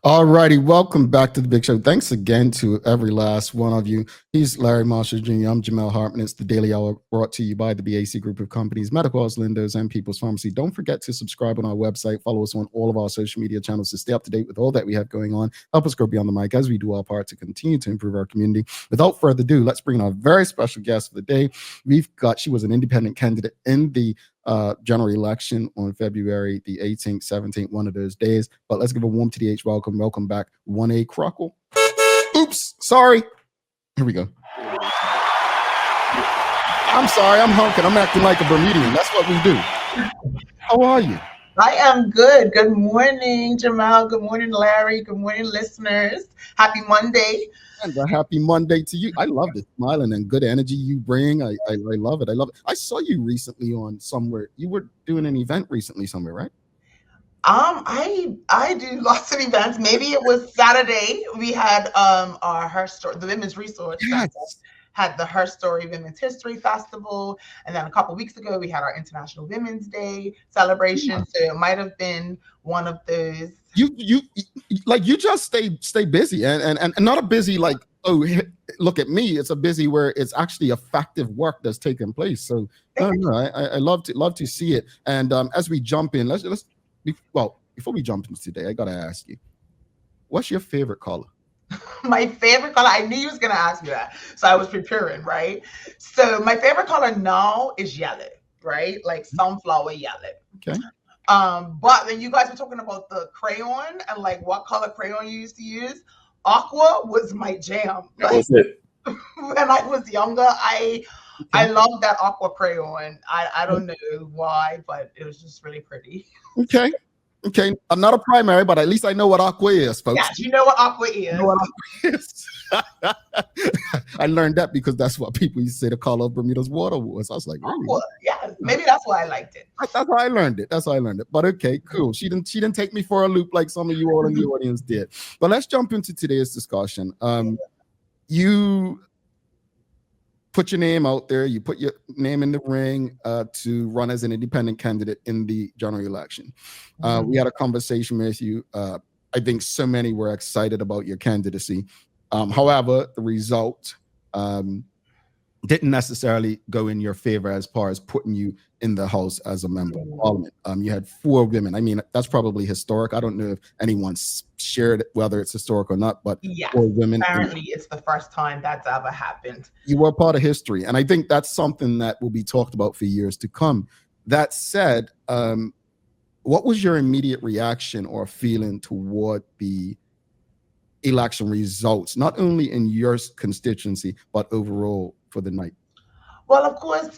All righty, welcome back to the Big Show. Thanks again to every last one of you. He's Larry Marshall Jr. I'm Jamel Hartman. It's the Daily Hour brought to you by the BAC Group of Companies, Medical House, Lindos, and People's Pharmacy. Don't forget to subscribe on our website. Follow us on all of our social media channels to stay up to date with all that we have going on. Help us grow beyond the mic as we do our part to continue to improve our community. Without further ado, let's bring in our very special guest for the day. She was an independent candidate in the general election on February the 18th, 17th, one of those days. But let's give a warm to the H welcome. Welcome back, Juanae Crockwell. Oops, sorry. Here we go. I'm sorry, I'm honking. I'm acting like a Bermudian. That's what we do. How are you? I am good. Good morning, Jamel. Good morning, Larry. Good morning, listeners. Happy Monday. And a happy Monday to you. I love the smiling and good energy you bring. I love it. I love it. I saw you recently on somewhere. You were doing an event recently somewhere, right? I do lots of events. Maybe it was Saturday. We had our Her Story, the Women's Resource Center had the Her Story Women's History Festival, and then a couple of weeks ago we had our International Women's Day celebration. So it might have been one of those. You just stay busy and not a busy like, oh, look at me. It's a busy where it's actually effective work that's taking place. So I love to see it. And as we jump in, before we jump into today, I gotta ask you, what's your favorite color? My favorite color, I knew you was gonna ask me that, so I was preparing, right? So my favorite color now is yellow, right? Like sunflower yellow. Okay. But when you guys were talking about the crayon and like what color crayon you used to use, aqua was my jam. That was it. When I was younger, I loved that aqua crayon. I don't know why, but it was just really pretty. Okay, I'm not a primary, but at least I know what aqua is, folks. Yes, you know what aqua is. You know what aqua is. I learned that because that's what people used to say the color of Bermuda's water was. I was like, really? Aqua, yeah, maybe that's why I liked it. That's how I learned it. But okay, cool. She didn't take me for a loop like some of you all in the audience did. But let's jump into today's discussion. You put your name out there. You put your name in the ring to run as an independent candidate in the general election. We had a conversation with you. I think so many were excited about your candidacy. However, the result didn't necessarily go in your favor as far as putting you in the House as a member of Parliament. You had 4 women. I mean, that's probably historic. I don't know if anyone's shared whether it's historic or not, but yes, 4 women. Apparently, it's the first time that's ever happened. You were part of history, and I think that's something that will be talked about for years to come. That said, what was your immediate reaction or feeling toward the election results, not only in your constituency, but overall for the night? Well, of course,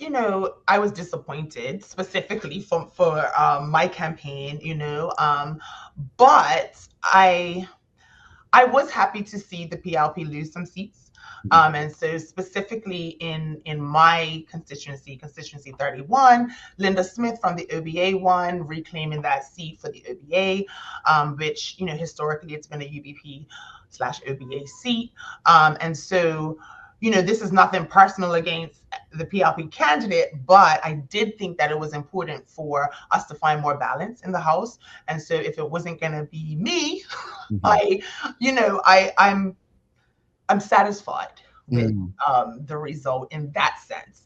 I was disappointed specifically for my campaign, but I was happy to see the PLP lose some seats. And so specifically in my constituency 31, Linda Smith from the OBA won, reclaiming that seat for the OBA, which, historically it's been a UBP/OBA seat. And so, this is nothing personal against the PLP candidate, but I did think that it was important for us to find more balance in the House. And so if it wasn't going to be me, I'm satisfied with the result in that sense.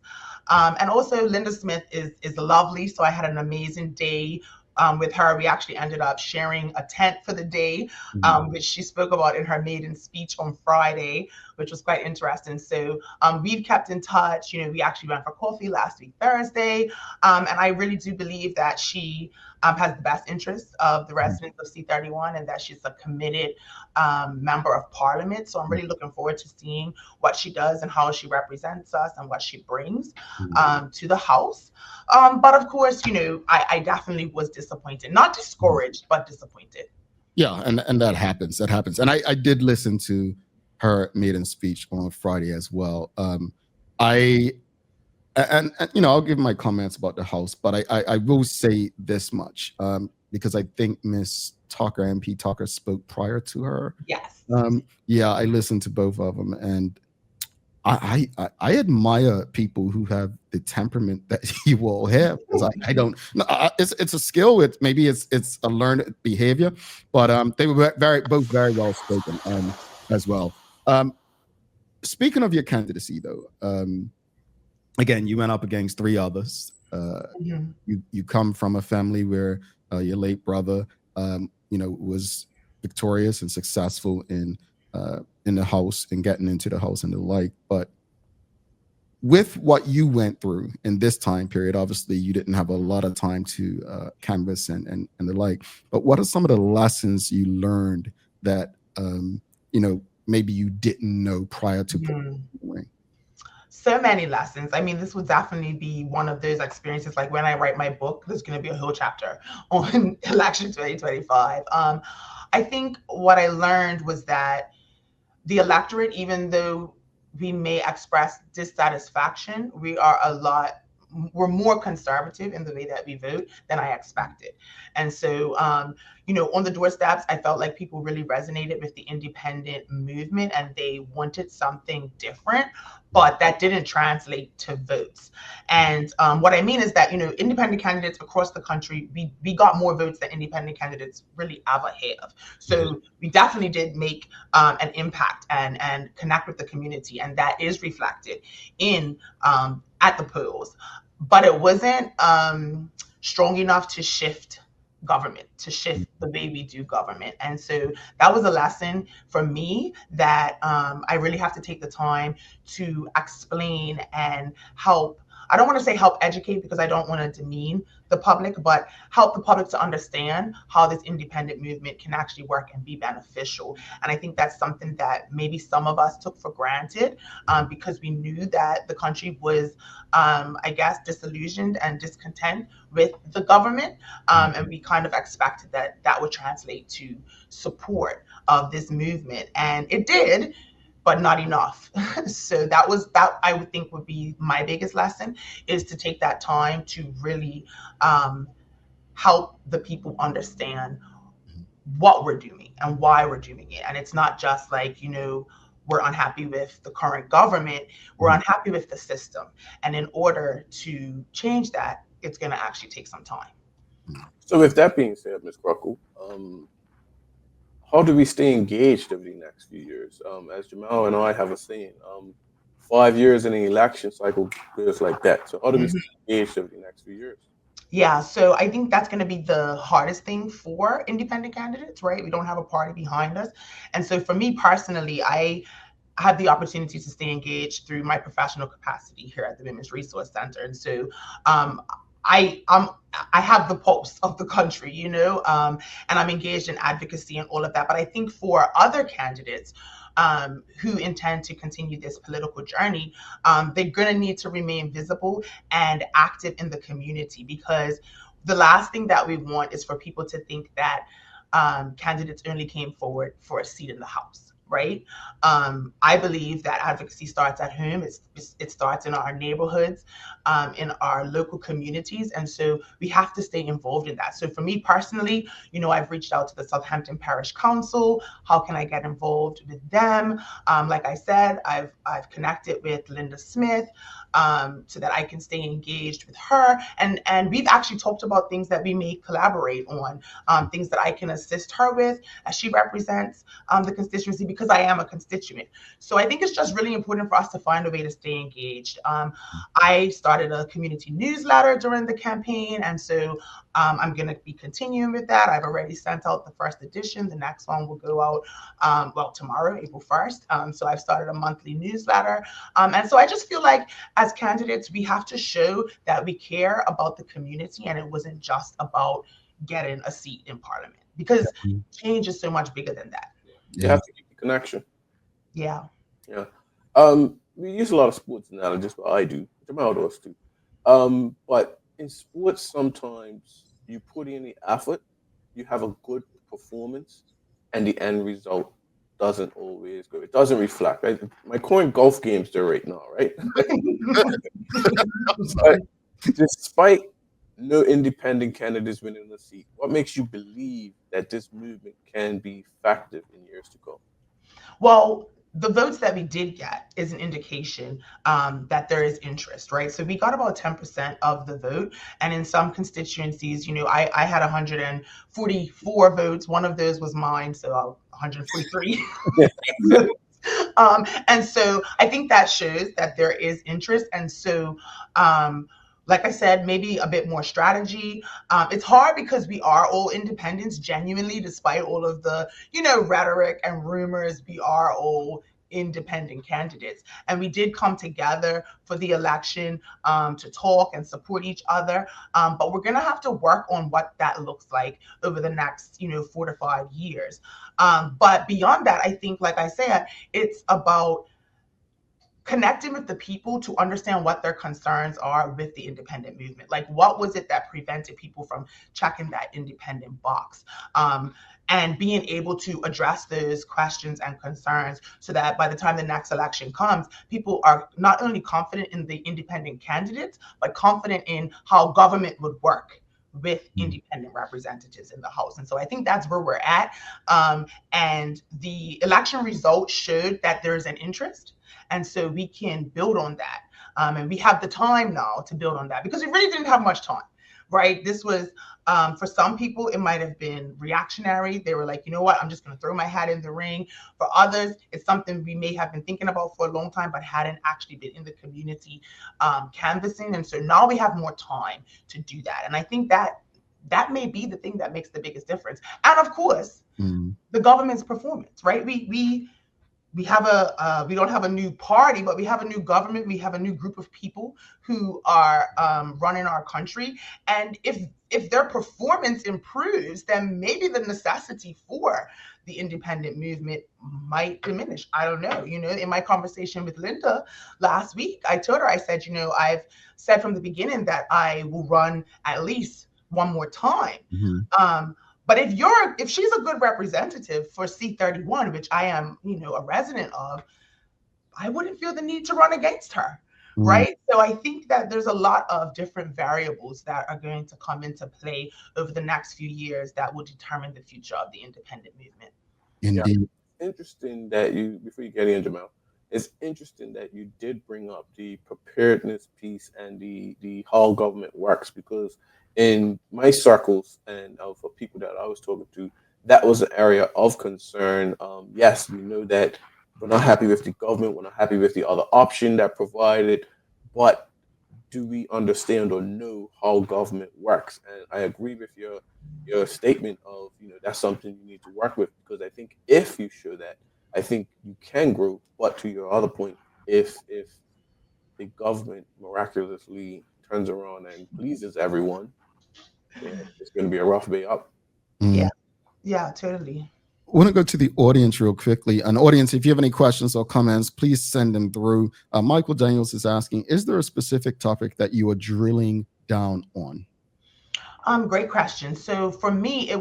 And also Linda Smith is lovely. So I had an amazing day with her. We actually ended up sharing a tent for the day, which she spoke about in her maiden speech on Friday, which was quite interesting. So we've kept in touch. We actually went for coffee last week, Thursday. And I really do believe that she has the best interests of the residents of C31 and that she's a committed member of Parliament. So I'm really looking forward to seeing what she does and how she represents us and what she brings to the House. But of course, I definitely was disappointed, not discouraged, but disappointed. Yeah, and that happens. And I did listen to her maiden speech on Friday as well. I'll give my comments about the House, but I will say this much, because I think Miss Tucker, MP Tucker, spoke prior to her. Yes. Yeah, I listened to both of them, and I admire people who have the temperament that you all have, because I don't. No, it's a skill. It's a learned behavior, but they were both very well spoken as well. Speaking of your candidacy, though, again, you went up against three others. Mhm. You come from a family where your late brother, was victorious and successful in the house and getting into the house and the like. But with what you went through in this time period, obviously you didn't have a lot of time to canvas and the like. But what are some of the lessons you learned that maybe you didn't know prior to Mhm. putting? So many lessons. I mean, this would definitely be one of those experiences. Like when I write my book, there's going to be a whole chapter on election 2025. I think what I learned was that the electorate, even though we may express dissatisfaction, we're more conservative in the way that we vote than I expected. And so, on the doorsteps, I felt like people really resonated with the independent movement and they wanted something different, but that didn't translate to votes. And what I mean is that, independent candidates across the country, we got more votes than independent candidates really ever have. So we definitely did make an impact and connect with the community, and that is reflected in at the polls. But it wasn't strong enough to shift government, to shift the way we do government. And so that was a lesson for me that I really have to take the time to explain and help. I don't want to say help educate because I don't want to demean the public, but help the public to understand how this independent movement can actually work and be beneficial. And I think that's something that maybe some of us took for granted because we knew that the country was, I guess, disillusioned and discontent with the government. And we kind of expected that that would translate to support of this movement. And it did, but not enough. So that I would think would be my biggest lesson, is to take that time to really help the people understand what we're doing and why we're doing it. And it's not just like, we're unhappy with the current government, we're unhappy with the system. And in order to change that, it's going to actually take some time. So, with that being said, Ms. Crockwell, how do we stay engaged over the next few years? As Jamel and I have a saying, 5 years in an election cycle goes like that. So, how do we stay engaged over the next few years? Yeah, so I think that's going to be the hardest thing for independent candidates, right? We don't have a party behind us. And so for me personally, I had the opportunity to stay engaged through my professional capacity here at the Women's Resource Center. And so um, I have the pulse of the country, and I'm engaged in advocacy and all of that. But I think for other candidates who intend to continue this political journey, they're going to need to remain visible and active in the community, because the last thing that we want is for people to think that candidates only came forward for a seat in the House. Right. I believe that advocacy starts at home. It starts in our neighborhoods, in our local communities. And so we have to stay involved in that. So for me personally, I've reached out to the Southampton Parish Council. How can I get involved with them? Like I said, I've connected with Linda Smith so that I can stay engaged with her. And we've actually talked about things that we may collaborate on, things that I can assist her with as she represents the constituency, because I am a constituent. So I think it's just really important for us to find a way to stay engaged. I started a community newsletter during the campaign, and so I'm going to be continuing with that. I've already sent out the first edition. The next one will go out, tomorrow, April 1st. So I've started a monthly newsletter. And so I just feel like as candidates, we have to show that we care about the community, and it wasn't just about getting a seat in parliament, because change is so much bigger than that. You have to keep the connection. Yeah. Yeah. We use a lot of sports analogies, but I do. Jamal does too. But in sports, sometimes you put in the effort, you have a good performance, and the end result doesn't always go. It doesn't reflect. Right? My current golf games there right now, right? But despite no independent candidates winning the seat, what makes you believe that this movement can be effective in years to come? Well, the votes that we did get is an indication that there is interest, right? So we got about 10% of the vote. And in some constituencies, I had 144 votes. One of those was mine, so 143 votes. And so I think that shows that there is interest. And so, like I said, maybe a bit more strategy. It's hard because we are all independents, genuinely, despite all of the, rhetoric and rumors. We are all independent candidates. And we did come together for the election to talk and support each other. But we're going to have to work on what that looks like over the next, 4 to 5 years. But beyond that, I think, like I said, it's about connecting with the people to understand what their concerns are with the independent movement. Like, what was it that prevented people from checking that independent box? And being able to address those questions and concerns so that by the time the next election comes, people are not only confident in the independent candidates, but confident in how government would work with independent representatives in the House. And so I think that's where we're at. And the election results showed that there's an interest. And so we can build on that. And we have the time now to build on that because we really didn't have much time, right? This was, for some people, it might have been reactionary. They were like, you know what, I'm just going to throw my hat in the ring. For others, it's something we may have been thinking about for a long time, but hadn't actually been in the community canvassing. And so now we have more time to do that. And I think that may be the thing that makes the biggest difference. And of course, the government's performance, right? We have we don't have a new party, but we have a new government. We have a new group of people who are running our country. And if their performance improves, then maybe the necessity for the independent movement might diminish. I don't know. In my conversation with Linda last week, I told her, I said, I've said from the beginning that I will run at least one more time. But if she's a good representative for C31, which I am, a resident of, I wouldn't feel the need to run against her, right? So I think that there's a lot of different variables that are going to come into play over the next few years that will determine the future of the independent movement. Indeed. Yeah. Interesting that before you get in, Jamel, it's interesting that you did bring up the preparedness piece and the how government works, because in my circles and for people that I was talking to, that was an area of concern. Yes, we know that we're not happy with the government, we're not happy with the other option that provided, but do we understand or know how government works? And I agree with your statement of, that's something you need to work with, because I think if you show that, I think you can grow. But to your other point, if the government miraculously turns around and pleases everyone, it's going to be a rough way up. Yeah, totally. I want to go to the audience real quickly. An audience, if you have any questions or comments, please send them through. Michael Daniels is asking, is there a specific topic that you are drilling down on? Great question. So for me,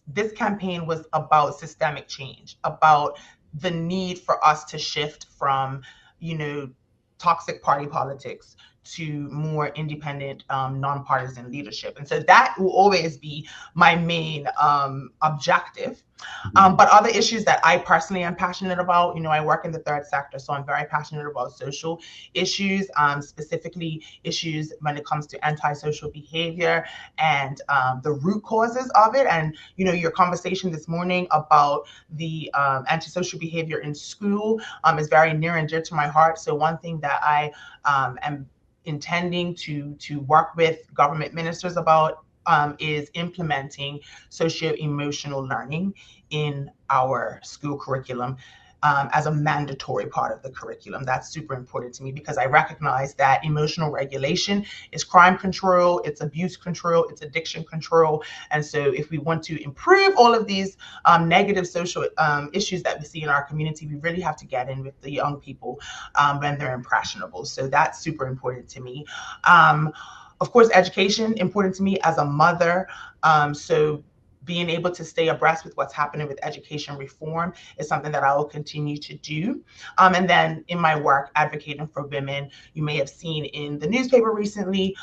this campaign was about systemic change, about the need for us to shift from, toxic party politics to more independent, nonpartisan leadership. And so that will always be my main objective. But other issues that I personally am passionate about, I work in the third sector, so I'm very passionate about social issues, specifically issues when it comes to antisocial behavior and the root causes of it. And, your conversation this morning about the antisocial behavior in school is very near and dear to my heart. So one thing that I am intending to work with government ministers about is implementing socio-emotional learning in our school curriculum as a mandatory part of the curriculum. That's super important to me because I recognize that emotional regulation is crime control, it's abuse control, it's addiction control. And so if we want to improve all of these negative social issues that we see in our community, we really have to get in with the young people when they're impressionable. So that's super important to me. Of course, education, important to me as a mother. So being able to stay abreast with what's happening with education reform is something that I will continue to do. And then in my work, advocating for women, you may have seen in the newspaper recently,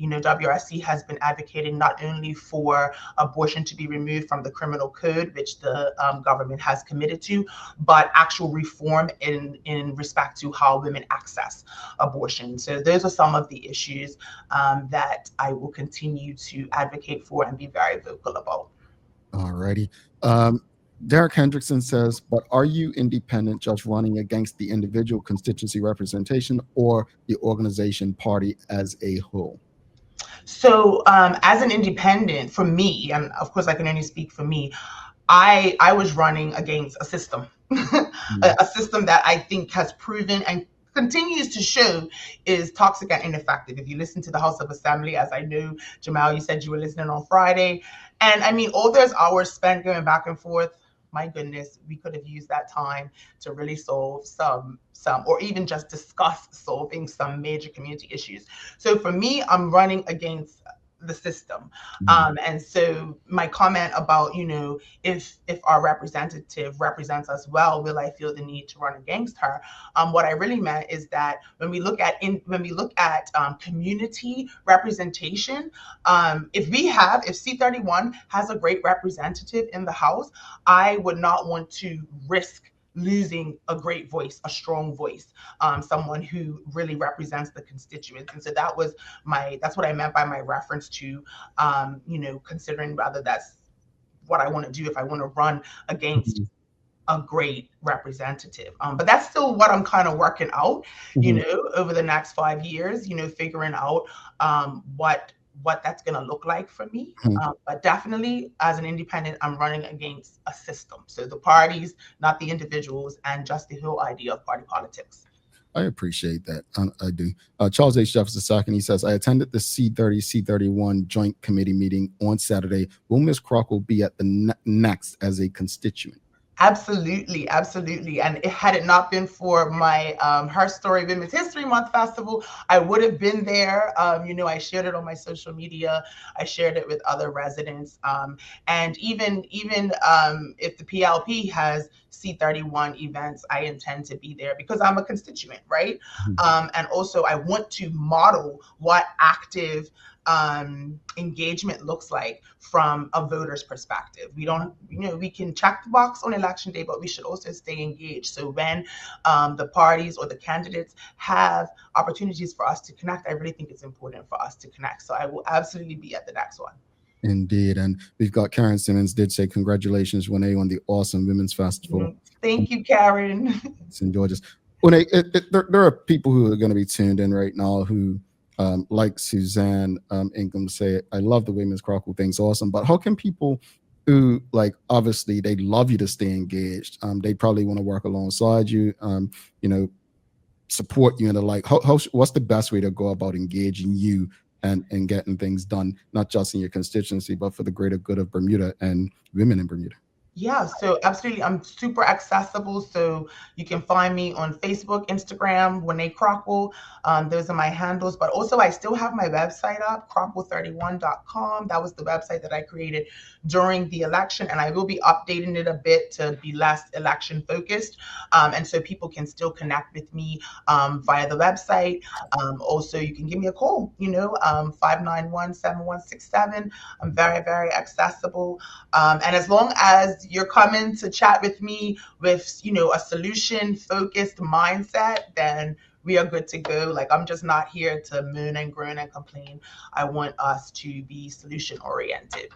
WRC has been advocating not only for abortion to be removed from the criminal code, which the government has committed to, but actual reform in respect to how women access abortion. So those are some of the issues that I will continue to advocate for and be very vocal about. All righty. Derek Hendrickson says, but are you independent just running against the individual constituency representation or the organization party as a whole? So as an independent, for me, and of course I can only speak for me, I was running against a system, a system that I think has proven and continues to show is toxic and ineffective. If you listen to the House of Assembly, as I know, Jamel, you said you were listening on Friday. And I mean, all those hours spent going back and forth, my goodness, we could have used that time to really solve some, or even just discuss solving some major community issues. So for me, I'm running against the system. And so my comment about, if our representative represents us well, will I feel the need to run against her? What I really meant is that when we look at community representation, if C31 has a great representative in the House, I would not want to risk losing a great voice, a strong voice, someone who really represents the constituents. And so that's what I meant by my reference to, considering rather that's what I want to do if I want to run against a great representative. But that's still what I'm kind of working out, over the next 5 years, figuring out what that's going to look like for me. But definitely as an independent, I'm running against a system. So the parties, not the individuals, and just the whole idea of party politics. I appreciate that. I do. Charles H. Jefferson II, he says, I attended the C30, C31 joint committee meeting on Saturday. Will Ms. Crockwell be at the next as a constituent? Absolutely, absolutely. And had it not been for my Her Story Women's History Month Festival, I would have been there. I shared it on my social media. I shared it with other residents. And even if the PLP has C31 events, I intend to be there because I'm a constituent, right? And also I want to model what active engagement looks like from a voter's perspective. We don't, we can check the box on election day, but we should also stay engaged. So when the parties or the candidates have opportunities for us to connect, I really think it's important for us to connect. So I will absolutely be at the next one. Indeed. And we've got Karen Simmons did say, congratulations, Juanae, on the awesome Women's Festival. Thank you, Karen. It's in Georgia. Juanae, there are people who are going to be tuned in right now who, like Suzanne Ingham say, I love the way Ms. Crockwell thing's awesome, but how can people who, like, obviously they'd love you to stay engaged, they probably want to work alongside you, support you, and the like, what's the best way to go about engaging you and getting things done, not just in your constituency, but for the greater good of Bermuda and women in Bermuda? Yeah, so absolutely. I'm super accessible. So you can find me on Facebook, Instagram, Juanae Crockwell. Those are my handles. But also I still have my website up, crockwell31.com. That was the website that I created during the election. And I will be updating it a bit to be less election focused. And so people can still connect with me via the website. Also, you can give me a call, 591-7167. I'm very, very accessible. And as long as you're coming to chat with me with, a solution focused mindset, then we are good to go. Like, I'm just not here to moan and groan and complain. I want us to be solution oriented.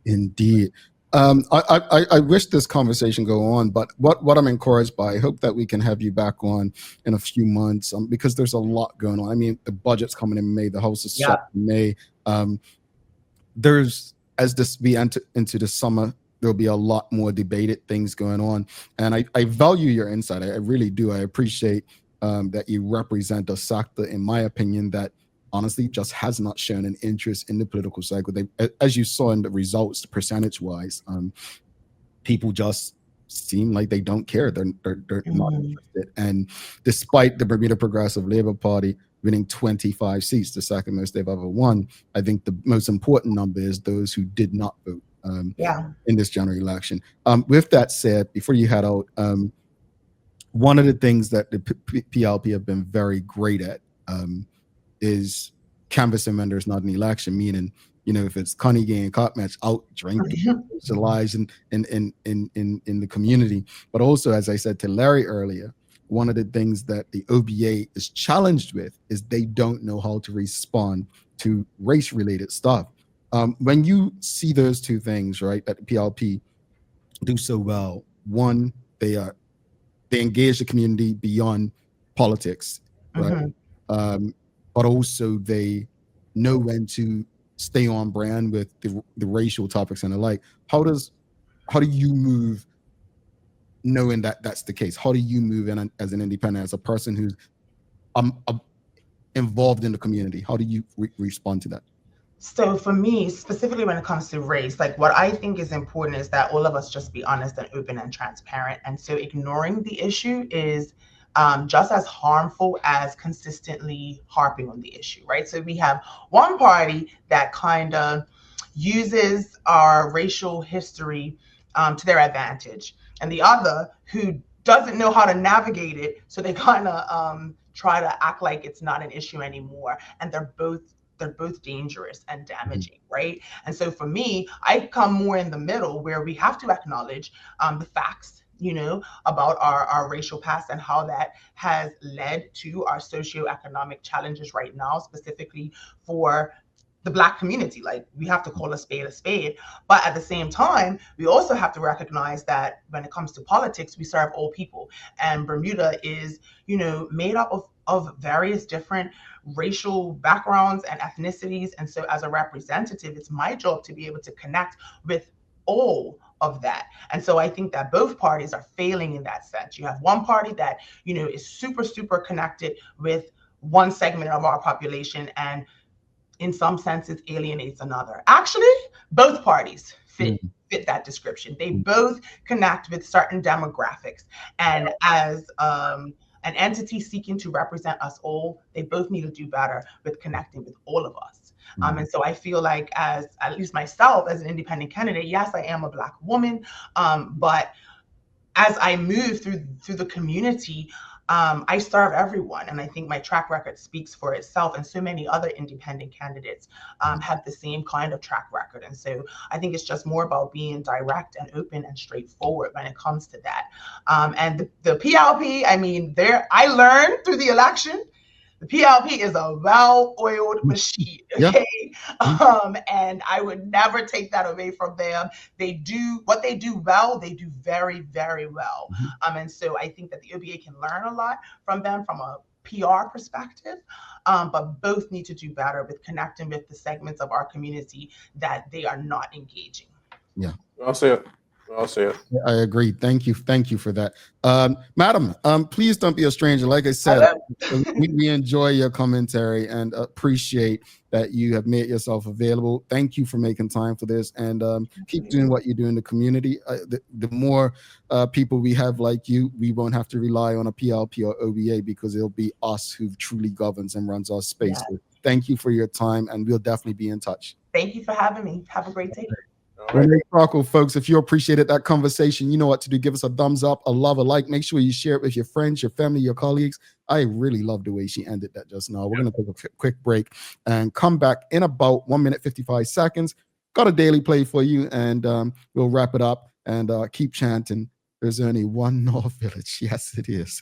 Indeed. I wish this conversation go on, but what I'm encouraged by, I hope that we can have you back on in a few months, because there's a lot going on. I mean, the budget's coming in May, the House is set in May. As we enter into the summer, there'll be a lot more debated things going on. And I value your insight. I really do. I appreciate that you represent a sector, in my opinion, that honestly just has not shown an interest in the political cycle. As you saw in the results, percentage-wise, people just seem like they don't care. They're not interested. And despite the Bermuda Progressive Labour Party winning 25 seats, the second most they've ever won, I think the most important number is those who did not vote in this general election. With that said, before you head out, one of the things that the PLP have been very great at is canvassing when there's not an election, meaning, you know, if it's Connie game, cop match, out drinking, socializing in the community. But also, as I said to Larry earlier, one of the things that the OBA is challenged with is they don't know how to respond to race-related stuff. When you see those two things, right, that the PLP do so well, one, they engage the community beyond politics, right? But also they know when to stay on brand with the racial topics and the like. How do you move knowing that that's the case? How do you move in as an independent, as a person who's involved in the community? How do you respond to that? So for me, specifically when it comes to race, like what I think is important is that all of us just be honest and open and transparent. And so ignoring the issue is just as harmful as consistently harping on the issue, right? So we have one party that kind of uses our racial history to their advantage, and the other who doesn't know how to navigate it. So they kind of try to act like it's not an issue anymore. And they're both dangerous and damaging, right? And so for me, I come more in the middle where we have to acknowledge the facts, you know, about our racial past and how that has led to our socioeconomic challenges right now, specifically for the Black community. Like, we have to call a spade. But at the same time, we also have to recognize that when it comes to politics, we serve all people. And Bermuda is, you know, made up of various different racial backgrounds and ethnicities. And so as a representative, it's my job to be able to connect with all of that. And so I think that both parties are failing in that sense. You have one party that, you know, is super, super connected with one segment of our population, and in some senses alienates another. Actually, both parties fit that description. They both connect with certain demographics. And as an entity seeking to represent us all, they both need to do better with connecting with all of us. And so I feel like, as at least myself as an independent candidate, yes, I am a Black woman, but as I move through the community, I serve everyone. And I think my track record speaks for itself. And so many other independent candidates have the same kind of track record. And so I think it's just more about being direct and open and straightforward when it comes to that. And the PLP, I mean, I learned through the election, the PLP is a well-oiled machine, okay? And I would never take that away from them. They do what they do well, they do very, very well. And so I think that the OBA can learn a lot from them from a PR perspective, but both need to do better with connecting with the segments of our community that they are not engaging. Yeah. I'll say it. I agree. Thank you for that. Madam, please don't be a stranger. Like I said, we enjoy your commentary and appreciate that you have made yourself available. Thank you for making time for this, and keep doing what you do in the community. The more people we have like you, we won't have to rely on a PLP or OBA, because it'll be us who truly governs and runs our space. So thank you for your time, and we'll definitely be in touch. Thank you for having me. Have a great day. Juanae Crockwell, folks, if you appreciated that conversation, you know what to do. Give us a thumbs up, a love, a like. Make sure you share it with your friends, your family, your colleagues. I really love the way she ended that just now. We're going to take a quick break and come back in about 1 minute, 55 seconds. Got a daily play for you, and we'll wrap it up and keep chanting. There's only one North Village. Yes, it is.